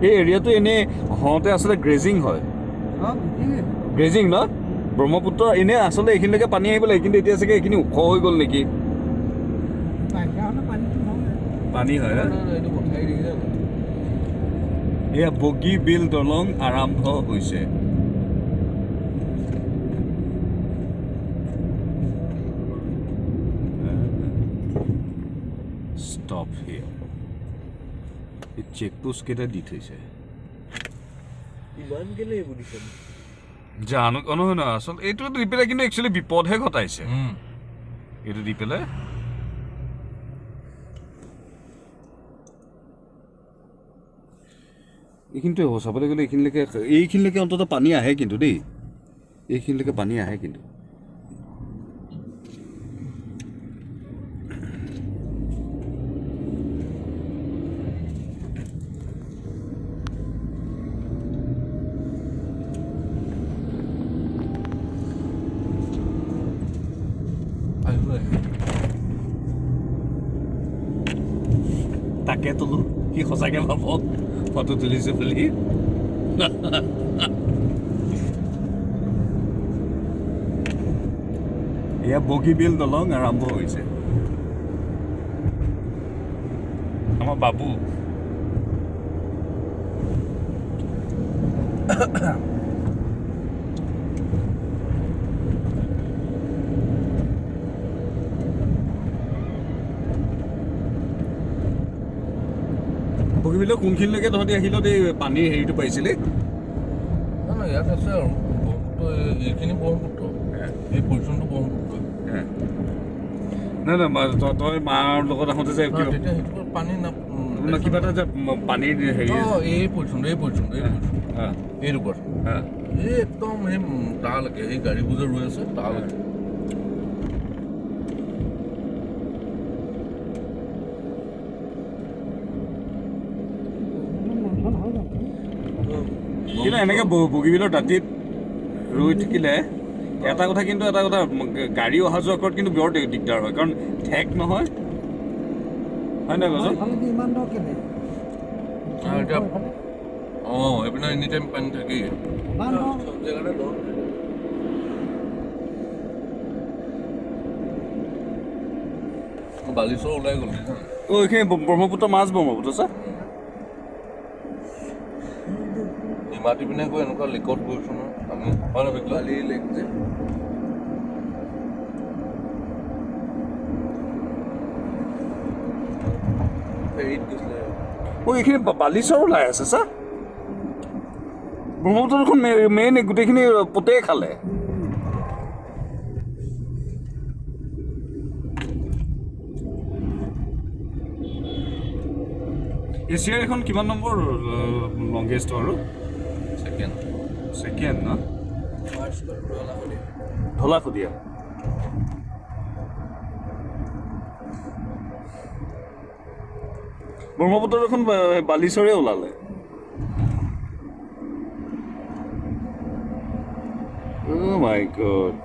এই এৰিয়াটো এনেই হওঁতে আচলতে গ্ৰেজিং হয় গ্ৰেজিং ন ব্ৰহ্মপুত্ৰ এনেই আচলতে এইখিনিলৈকে পানী আহিব লাগে কিন্তু এতিয়া চাগে এইখিনি ওখ হৈ গ'ল নেকি পানী হয় এয়া বগীবিল দলং আৰম্ভ হৈছে stop here এই চেকপোষ্ট কেইটা দি থৈছে ইমান কেলে বুলিছে জানো নহয় ন আচল এইটো দি পেলাই কিন্তু একচুৱেলি বিপদহে ঘটাইছে এইটো দি পেলাই এইখিনিতে হ'ব চাবলৈ গ'লে এইখিনিলৈকে অন্ততঃ পানী আহে কিন্তু দেই এইখিনিলৈকে পানী আহে কিন্তু তাকে তোলো সি সঁচাকে ভাব ফটো তুলিছে বুলি এয়া বগীবিল দলং আৰম্ভ হৈছে আমাৰ বাবু বগীবিলৰ কোনখিনিলৈকে তহঁতি আহিলত এই পানীৰ হেৰিটো পাইছিলি ইয়াত আছে আৰু এইখিনি ব্ৰহ্মপুত্ৰ এই পৰ্যন্ত ব্ৰহ্মপুত্ৰ নাই তই মাৰ লগত আহোঁতে যে তেতিয়া সেইটো পানী কিবা এটা যে পানীৰ হেৰি এই পৰ্যন্ত এই ৰূপত এই একদম সেই তালৈকে এই গাড়ীবোৰ যে ৰৈ আছে তালৈকে কিন্তু এনেকৈ বগীবিলৰ দাঁতিত ৰৈ থাকিলে এটা কথা গাড়ী অহা যোৱা কৰাত কিন্তু বৰ দিগদাৰ হয় কাৰণ ঠেক নহয় হয় নাই কচোন এতিয়া এইপিনে এনি টাইম পানী থাকেই বালিচৰ ওলাই গ'ল এইখিনি ব্ৰহ্মপুত্ৰ মাছ ব্ৰহ্মপুত্ৰ ছাৰ মাতি পিনে গৈ এনেকুৱা লেকত গৈছো ন আমি হয় ন বালি লেক যে ফেৰীত গৈছিলে এইখিনি বালিচৰ ওলাই আছে ছাৰ ব্ৰহ্মপুত্ৰ দেখোন মেইন গোটেইখিনি পোতেই খালে এছিয়াৰ এখন কিমান নম্বৰ লংগেষ্ট আৰু ছেকেণ্ড ন ঢলা-শদিয়া ব্ৰহ্মপুত্ৰ দেখোন বালিচৰে ওলালে মাই গড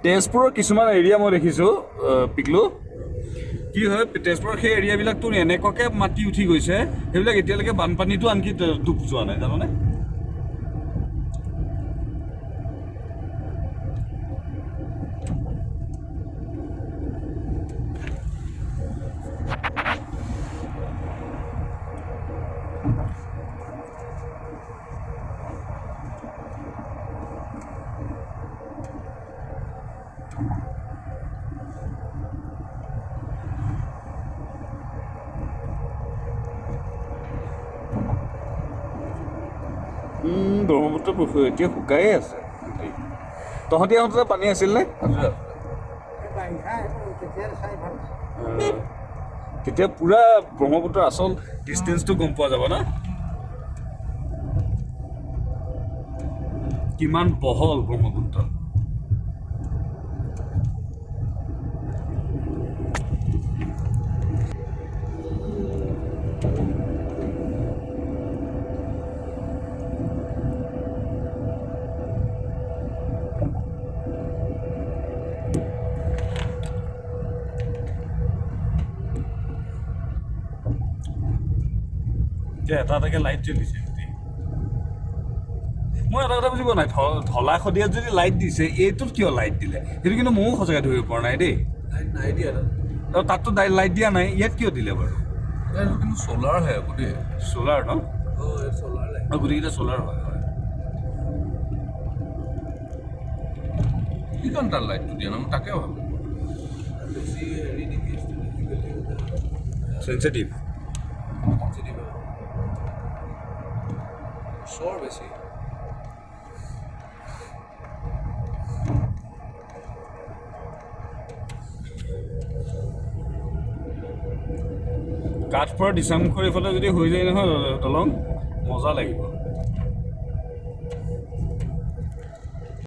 তেজপুৰৰ কিছুমান এৰিয়া মই দেখিছোঁ পিকলু কি হয় তেজপুৰৰ সেই এৰিয়াবিলাক তোৰ এনেকুৱাকৈ মাটি উঠি গৈছে সেইবিলাক এতিয়ালৈকে বানপানীটো আনকি ডুব যোৱা নাই জাননে ব্ৰহ্মপুত্ৰ এতিয়া শুকায়ে আছে তহঁতি আহোঁতে পানী আছিল নে তেতিয়া পুৰা ব্ৰহ্মপুত্ৰৰ আচল ডিষ্টেঞ্চটো গম পোৱা যাব না কিমান বহল ব্ৰহ্মপুত্ৰ এতিয়া এটা এটাকৈ লাইট জ্বলিছে গোটেই মই এটা কথা বুজি পোৱা নাই ঢলা শদিয়াত যদি লাইট দিছে এইটোত কিয় লাইট দিলে সেইটো কিন্তু ময়ো সঁচাকৈ ধৰিব পৰা নাই দেই নাই দিয়া আৰু তাততো লাইট দিয়া নাই ইয়াত কিয় দিলে বাৰু এইটো কিন্তু চ'লাৰহে আকৌ দেই চ'লাৰ ন চ'লাৰ লাইট গোটেইকেইটা চ'লাৰ হয় কি কাৰণ তাৰ লাইটটো দিয়া নাই মই তাকে ভাবোঁ চেঞ্চিটিভ চৰ বেছি কাঠফৰা দিচাংমুখৰ এইফালে যদি হৈ যায় নহয় দলং মজা লাগিব